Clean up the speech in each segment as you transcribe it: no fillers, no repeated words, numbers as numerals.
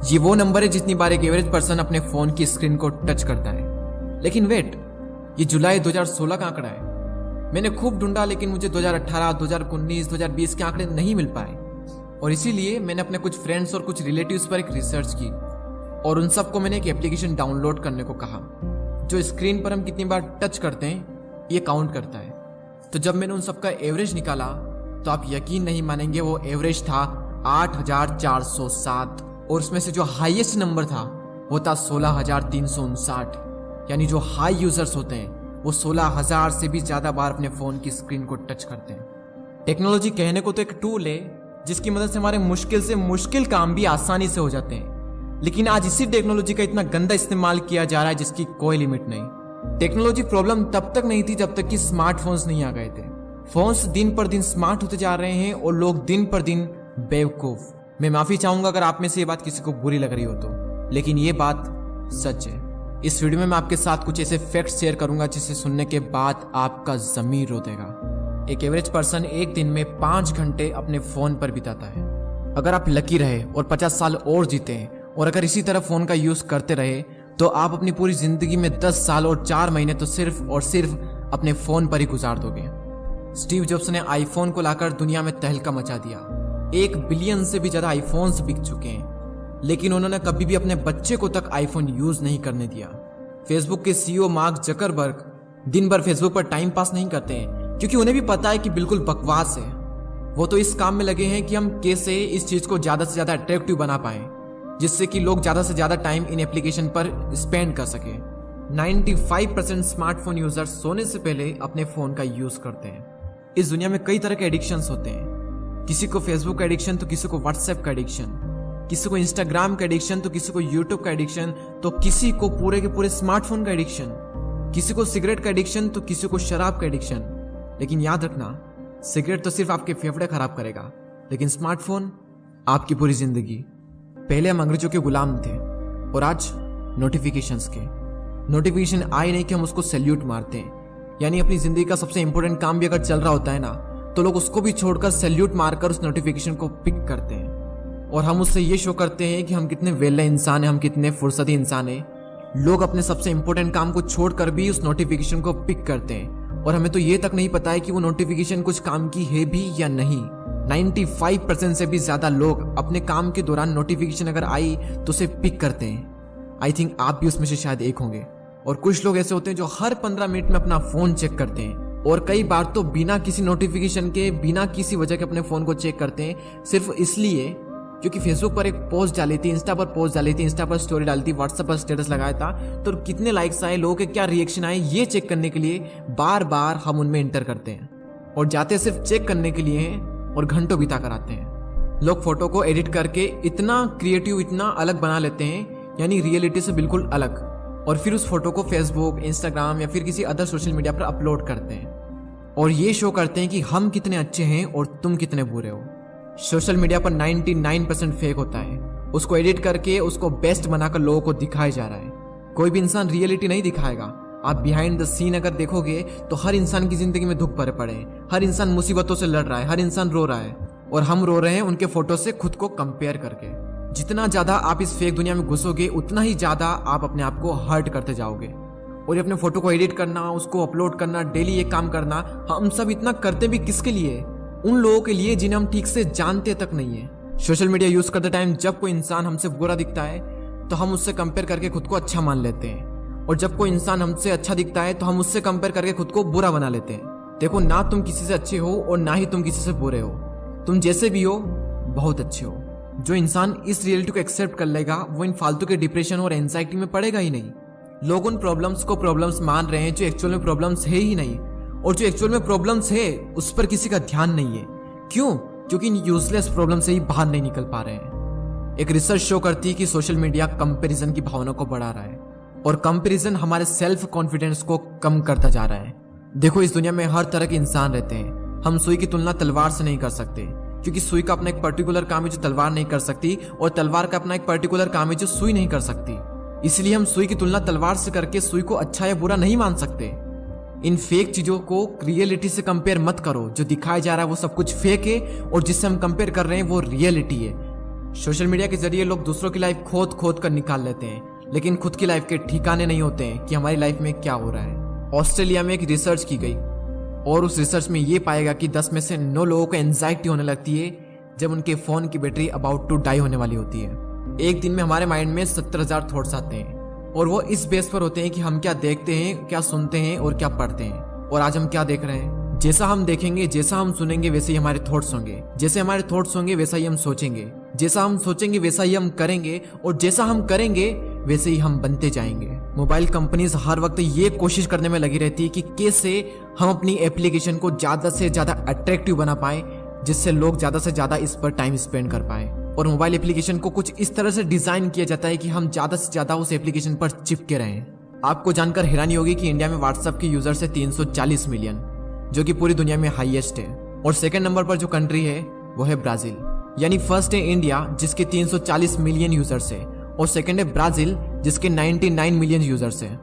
ये वो नंबर है जितनी बार एक एवरेज पर्सन अपने फोन की स्क्रीन को टच करता है। लेकिन वेट, ये जुलाई 2016 का आंकड़ा है। मैंने खूब ढूंढा लेकिन मुझे 2018, 2019, 2020 के आंकड़े नहीं मिल पाए और इसीलिए मैंने अपने कुछ फ्रेंड्स और कुछ रिलेटिव्स पर एक रिसर्च की और उन सबको मैंने एक एप्लीकेशन डाउनलोड करने को कहा जो स्क्रीन पर हम कितनी बार टच करते हैं ये काउंट करता है। तो जब मैंने उन सबका एवरेज निकाला तो आप यकीन नहीं मानेंगे, वो एवरेज था 8,407 और उसमें से जो हाईएस्ट नंबर था वो था 16,359। यानी जो हाई यूजर्स होते हैं वो 16,000 से भी ज्यादा बार अपने फोन की स्क्रीन को टच करते हैं। टेक्नोलॉजी कहने को तो एक टूल है जिसकी मदद से हमारे मुश्किल से मुश्किल काम भी आसानी से हो जाते हैं, लेकिन आज इसी टेक्नोलॉजी का इतना गंदा इस्तेमाल किया जा रहा है जिसकी कोई लिमिट नहीं। टेक्नोलॉजी प्रॉब्लम तब तक नहीं थी जब तक कि स्मार्टफोन्स नहीं आ गए थे। फोन्स दिन पर दिन स्मार्ट होते जा रहे हैं और लोग दिन पर दिन बेवकूफ। मैं माफी चाहूंगा अगर आप में से ये बात किसी को बुरी लग रही हो तो, लेकिन ये बात सच है। इस वीडियो में मैं आपके साथ कुछ ऐसे फैक्ट्स शेयर करूंगा जिसे सुनने के बाद आपका ज़मीर रो देगा। एक एवरेज पर्सन एक दिन में 5 घंटे अपने फोन पर बिताता है। अगर आप लकी रहे और 50 साल और जीते हैं और अगर इसी तरह फोन का यूज करते रहे तो आप अपनी पूरी जिंदगी में 10 साल और 4 महीने तो सिर्फ और सिर्फ अपने फोन पर ही गुजार दोगे। स्टीव जॉब्स ने आईफोन को लाकर दुनिया में तहलका मचा दिया। 1 बिलियन से भी ज्यादा आईफोन्स बिक चुके हैं, लेकिन उन्होंने कभी भी अपने बच्चे को तक आईफोन यूज नहीं करने दिया। फेसबुक के सीईओ मार्क जकरबर्ग दिन भर फेसबुक पर टाइम पास नहीं करते हैं क्योंकि उन्हें भी पता है कि बिल्कुल बकवास है। वो तो इस काम में लगे हैं कि हम कैसे इस चीज को ज्यादा से ज्यादा अट्रैक्टिव बना पाए जिससे कि लोग ज्यादा से ज्यादा टाइम इन एप्लीकेशन पर स्पेंड कर सके। 95% स्मार्टफोन यूजर सोने से पहले अपने फोन का यूज करते हैं। इस दुनिया में कई तरह के एडिक्शंस होते हैं। किसी को फेसबुक का एडिक्शन तो किसी को व्हाट्सएप का एडिक्शन, किसी को इंस्टाग्राम का एडिक्शन तो किसी को यूट्यूब का एडिक्शन, तो किसी को पूरे के पूरे स्मार्टफोन का एडिक्शन, किसी को सिगरेट का एडिक्शन तो किसी को शराब का एडिक्शन। लेकिन याद रखना, सिगरेट तो सिर्फ आपके फेफड़े खराब करेगा, लेकिन स्मार्टफोन आपकी पूरी जिंदगी। पहले हम अंग्रेजों के गुलाम थे और आज नोटिफिकेशंस के। नोटिफिकेशन आए नहीं कि हम उसको सैल्यूट मारते हैं। यानी अपनी जिंदगी का सबसे इंपॉर्टेंट काम भी अगर चल रहा होता है ना तो लोग उसको भी छोड़कर सैल्यूट मारकर उस नोटिफिकेशन को पिक करते हैं और हम उससे ये शो करते हैं कि हम कितने वेले इंसान हैं, हम कितने फुर्सती इंसान हैं। लोग अपने सबसे इंपॉर्टेंट काम को छोड़कर भी उस नोटिफिकेशन को पिक करते हैं और हमें तो ये तक नहीं पता है कि वो नोटिफिकेशन कुछ काम की है भी या नहीं। 95% से भी ज्यादा लोग अपने काम के दौरान नोटिफिकेशन अगर आई तो उसे पिक करते हैं। आई थिंक आप भी उसमें से शायद एक होंगे। और कुछ लोग ऐसे होते हैं जो हर 15 मिनट में अपना फोन चेक करते हैं और कई बार तो बिना किसी नोटिफिकेशन के, बिना किसी वजह के अपने फोन को चेक करते हैं, सिर्फ इसलिए क्योंकि फेसबुक पर एक पोस्ट डाली थी, इंस्टा पर पोस्ट डाली थी, इंस्टा पर स्टोरी डाली थी, व्हाट्सएप पर स्टेटस लगाया था तो कितने लाइक्स आए, लोगों के क्या रिएक्शन आए, ये चेक करने के लिए बार बार हम उनमें एंटर करते हैं और जाते सिर्फ चेक करने के लिए हैं और घंटों बिता कर आते हैं। लोग फोटो को एडिट करके इतना क्रिएटिव, इतना अलग बना लेते हैं, यानी रियलिटी से बिल्कुल अलग, और फिर उस फोटो को फेसबुक, इंस्टाग्राम या फिर किसी अदर सोशल मीडिया पर अपलोड करते हैं और ये शो करते हैं कि हम कितने अच्छे हैं और तुम कितने बुरे हो। सोशल मीडिया पर 99% फेक होता है। उसको एडिट करके उसको बेस्ट बनाकर लोगों को दिखाया जा रहा है। कोई भी इंसान रियलिटी नहीं दिखाएगा। आप बिहाइंड द सीन अगर देखोगे तो हर इंसान की जिंदगी में दुख भरे पड़े हैं, हर इंसान मुसीबतों से लड़ रहा है, हर इंसान रो रहा है और हम रो रहे हैं उनके फोटो से खुद को कंपेयर करके। जितना ज्यादा आप इस फेक दुनिया में घुसोगे उतना ही ज्यादा आप अपने आप को हर्ट करते जाओगे। और अपने फोटो को एडिट करना, उसको अपलोड करना, डेली ये काम करना, हम सब इतना करते भी किसके लिए? उन लोगों के लिए जिन्हें हम ठीक से जानते तक नहीं है। सोशल मीडिया यूज करते टाइम जब कोई इंसान हमसे बुरा दिखता है तो हम उससे कंपेयर करके खुद को अच्छा मान लेते हैं और जब कोई इंसान हमसे अच्छा दिखता है तो हम उससे कंपेयर करके खुद को बुरा बना लेते हैं। देखो, ना तुम किसी से अच्छे हो और ना ही तुम किसी से बुरे हो। तुम जैसे भी हो बहुत अच्छे हो। जो इंसान इस रियलिटी को एक्सेप्ट कर लेगा वो इन फालतू के डिप्रेशन और एंजाइटी में पड़ेगा ही नहीं। लोग उन प्रॉब्लम्स को प्रॉब्लम्स मान रहे हैं जो एक्चुअल में प्रॉब्लम्स है ही नहीं, और जो एक्चुअल में प्रॉब्लम्स है उस पर किसी का ध्यान नहीं है। क्यों? क्योंकि इन यूजलेस प्रॉब्लम से ही बाहर नहीं निकल पा रहे हैं। एक रिसर्च शो करती है कि सोशल मीडिया कंपैरिजन की भावना को बढ़ा रहा है और कंपैरिजन हमारे सेल्फ कॉन्फिडेंस को कम करता जा रहा है। देखो, इस दुनिया में हर तरह के इंसान रहते हैं। हम सुई की तुलना तलवार से नहीं कर सकते क्योंकि सुई का अपना एक पर्टिकुलर काम है जो तलवार नहीं कर सकती और तलवार का अपना एक पर्टिकुलर काम है जो सुई नहीं कर सकती। इसलिए हम सुई की तुलना तलवार से करके सुई को अच्छा या बुरा नहीं मान सकते। इन फेक चीजों को रियलिटी से कंपेयर मत करो। जो दिखाया जा रहा है वो सब कुछ फेक है और जिससे हम कंपेयर कर रहे हैं वो रियलिटी है। सोशल मीडिया के जरिए लोग दूसरों की लाइफ खोद खोद कर निकाल लेते हैं, लेकिन खुद की लाइफ के ठिकाने नहीं होते हैं कि हमारी लाइफ में क्या हो रहा है। ऑस्ट्रेलिया में एक रिसर्च की गई और उस रिसर्च में ये पाएगा कि 10 में से 9 लोगों को एंजाइटी होने लगती है जब उनके फोन की बैटरी अबाउट टू डाई होने वाली होती है। एक दिन में हमारे माइंड में 70,000 थॉट्स आते हैं और वो इस बेस पर होते हैं कि हम क्या देखते हैं, क्या सुनते हैं और क्या पढ़ते हैं। और आज हम क्या देख रहे हैं? जैसा हम देखेंगे, जैसा हम सुनेंगे, वैसे ही हमारे थॉट्स होंगे। जैसे हमारे थॉट्स होंगे वैसा ही हम सोचेंगे। जैसा हम सोचेंगे वैसा ही हम करेंगे और जैसा हम करेंगे वैसे ही हम बनते जाएंगे। मोबाइल कंपनीज हर वक्त ये कोशिश करने में लगी रहती है कि कैसे हम अपनी एप्लीकेशन को ज्यादा से ज्यादा अट्रैक्टिव बना पाए, जिससे लोग ज्यादा से ज्यादा इस पर टाइम स्पेंड कर पाए। और मोबाइल एप्लीकेशन को कुछ इस तरह से डिजाइन किया जाता है कि हम ज्यादा से ज्यादा उस एप्लीकेशन पर चिपके रहें। आपको जानकर हैरानी होगी कि इंडिया में व्हाट्सएप के यूजर्स है 340 मिलियन, जो कि पूरी दुनिया में हाईएस्ट है। और सेकंड नंबर पर जो कंट्री है वो है ब्राजील। यानी फर्स्ट है इंडिया जिसके 340 मिलियन यूजर्स है और सेकंड है ब्राजील जिसके 99 मिलियन यूजर्स है।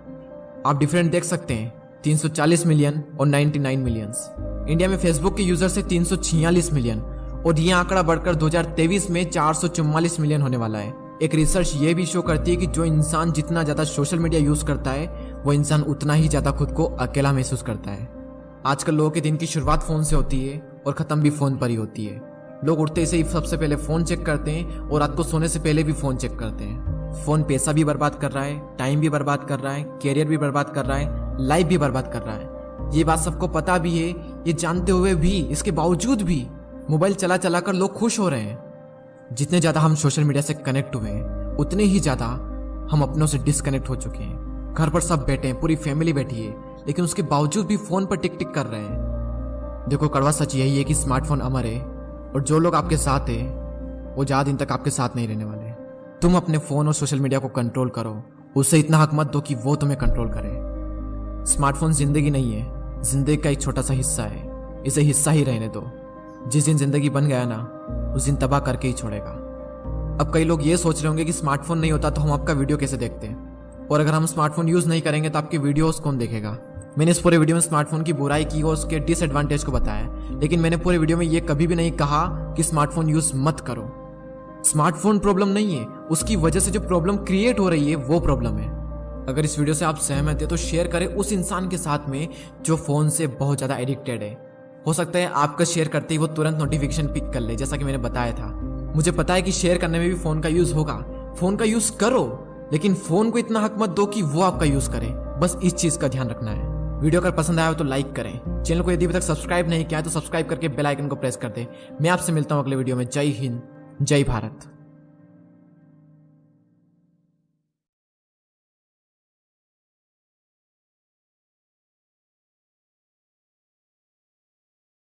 आप डिफरेंट देख सकते हैं, 340 मिलियन और 99 मिलियंस। इंडिया में फेसबुक के यूजर्स है 346 मिलियन और ये आंकड़ा बढ़कर 2023 में 444 मिलियन होने वाला है। एक रिसर्च ये भी शो करती है कि जो इंसान जितना ज्यादा सोशल मीडिया यूज करता है वो इंसान उतना ही ज्यादा खुद को अकेला महसूस करता है। आजकल लोगों के दिन की शुरुआत फोन से होती है और खत्म भी फोन पर ही होती है। लोग उठते से ही सबसे पहले फोन चेक करते हैं और रात को सोने से पहले भी फोन चेक करते हैं। फोन पैसा भी बर्बाद कर रहा है, टाइम भी बर्बाद कर रहा है, कैरियर भी बर्बाद कर रहा है, लाइफ भी बर्बाद कर रहा है। ये बात सबको पता भी है। ये जानते हुए भी, इसके बावजूद भी मोबाइल चला चला कर लोग खुश हो रहे हैं। जितने ज्यादा हम सोशल मीडिया से कनेक्ट हुए हैं उतने ही ज्यादा हम अपनों से डिस्कनेक्ट हो चुके हैं। घर पर सब बैठे हैं, पूरी फैमिली बैठी है, लेकिन उसके बावजूद भी फोन पर टिक टिक कर रहे हैं। देखो, कड़वा सच यही है कि स्मार्टफोन अमर है और जो लोग आपके साथ है वो ज्यादा दिन तक आपके साथ नहीं रहने वाले। तुम अपने फोन और सोशल मीडिया को कंट्रोल करो, उससे इतना हक मत दो कि वो तुम्हें कंट्रोल करे। स्मार्टफोन जिंदगी नहीं है, जिंदगी का एक छोटा सा हिस्सा है। इसे हिस्सा ही रहने दो। जिस दिन जिंदगी बन गया ना, उस दिन तबाह करके ही छोड़ेगा। अब कई लोग ये सोच रहे होंगे कि स्मार्टफोन नहीं होता तो हम आपका वीडियो कैसे देखते हैं, और अगर हम स्मार्टफोन यूज नहीं करेंगे तो आपके वीडियोस कौन देखेगा। मैंने इस पूरे वीडियो में स्मार्टफोन की बुराई की और उसके डिसएडवांटेज को बताया, लेकिन मैंने पूरे वीडियो में ये कभी भी नहीं कहा कि स्मार्टफोन यूज मत करो। स्मार्टफोन प्रॉब्लम नहीं है, उसकी वजह से जो प्रॉब्लम क्रिएट हो रही है वो प्रॉब्लम है। अगर इस वीडियो से आप सहमत है तो शेयर करें उस इंसान के साथ में जो फोन से बहुत ज्यादा एडिक्टेड है। हो सकता है आपका शेयर करते ही वो तुरंत नोटिफिकेशन पिक कर ले, जैसा कि मैंने बताया था। मुझे पता है कि शेयर करने में भी फोन का यूज होगा। फोन का यूज करो, लेकिन फोन को इतना हक मत दो कि वो आपका यूज करे। बस इस चीज का ध्यान रखना है। वीडियो अगर पसंद आया हो तो लाइक करें। चैनल को यदि अभी तक सब्सक्राइब नहीं किया है तो सब्सक्राइब करके बेल आइकन को प्रेस कर दें। मैं आपसे मिलता हूं अगले वीडियो में। जय हिंद, जय भारत।